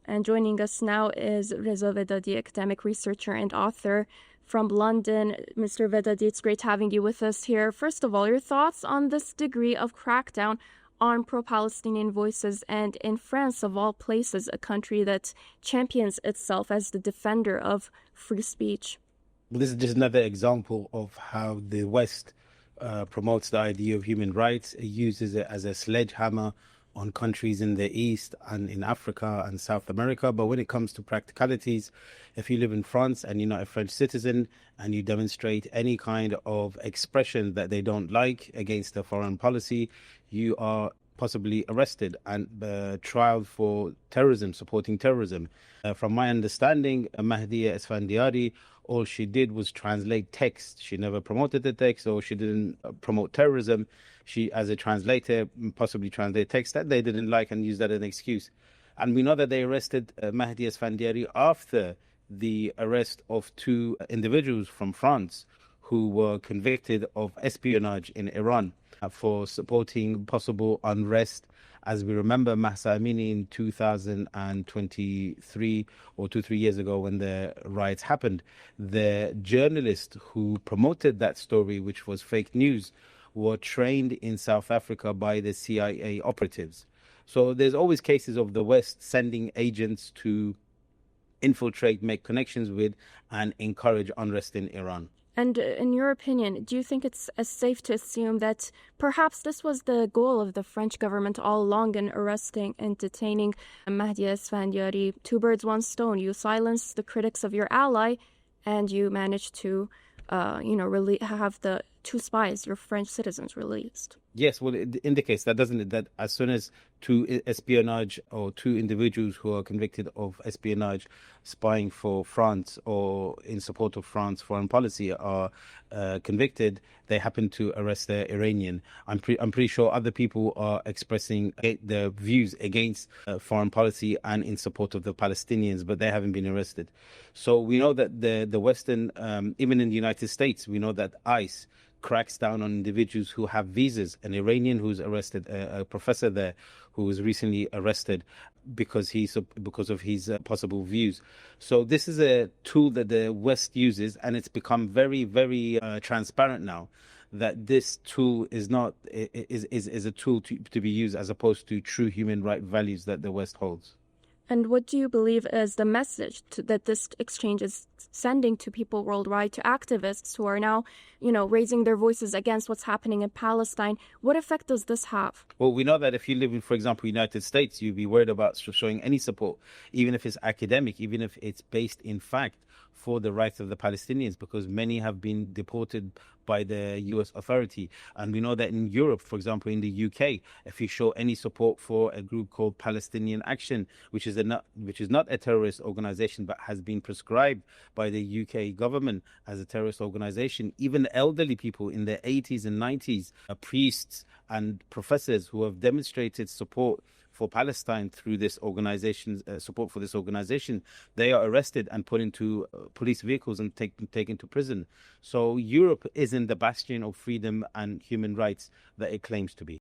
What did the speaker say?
And joining us now is Reza Vedadi, academic researcher and author from London. Mr. Vedadi, it's great having you with us here. First of all, your thoughts on this degree of crackdown on pro-Palestinian voices, and in France, of all places, a country that champions itself as the defender of free speech. Well, this is just another example of how the West promotes the idea of human rights. It uses it as a sledgehammer on countries in the East and in Africa and South America. But when it comes to practicalities, if you live in France and you're not a French citizen and you demonstrate any kind of expression that they don't like against a foreign policy, you are possibly arrested and trialed for terrorism, supporting terrorism. From my understanding, Mahdi Esfandiari, all she did was translate text. She never promoted the text, or she didn't promote terrorism. She, as a translator, possibly translate text that they didn't like and use that as an excuse. And we know that they arrested Mahdi Esfandiari after the arrest of two individuals from France who were convicted of espionage in Iran for supporting possible unrest. As we remember, Mahsa Amini in 2023 or 2-3 years ago when the riots happened, the journalist who promoted that story, which was fake news, were trained in South Africa by the CIA operatives. So there's always cases of the West sending agents to infiltrate, make connections with, and encourage unrest in Iran. And in your opinion, do you think it's safe to assume that perhaps this was the goal of the French government all along in arresting and detaining Mahdi Esfandiari? Two birds, one stone. You silence the critics of your ally, and you manage to, have the two spies, your French citizens, released. Yes, well, it indicates that, doesn't it, that as soon as two espionage or two individuals who are convicted of espionage, spying for France or in support of France foreign policy are convicted, they happen to arrest the Iranian. I'm pretty sure other people are expressing their views against foreign policy and in support of the Palestinians, but they haven't been arrested. So we know that the Western, even in the United States, we know that ICE cracks down on individuals who have visas. An Iranian who's arrested, a professor there who was recently arrested because of his possible views. So this is a tool that the West uses, and it's become very, very transparent now that this tool is a tool to be used as opposed to true human right values that the West holds. And what do you believe is the message that this exchange is sending to people worldwide, to activists who are now, raising their voices against what's happening in Palestine? What effect does this have? Well, we know that if you live in, for example, United States, you'd be worried about showing any support, even if it's academic, even if it's based in fact, for the rights of the Palestinians, because many have been deported by the US authority. And we know that in Europe, for example, in the UK, if you show any support for a group called Palestinian Action, which is not a terrorist organization, but has been prescribed by the UK government as a terrorist organization, even elderly people in their 80s and 90s, priests and professors who have demonstrated support for Palestine through this organization, support for this organization, they are arrested and put into police vehicles and taken to prison. So Europe isn't the bastion of freedom and human rights that it claims to be.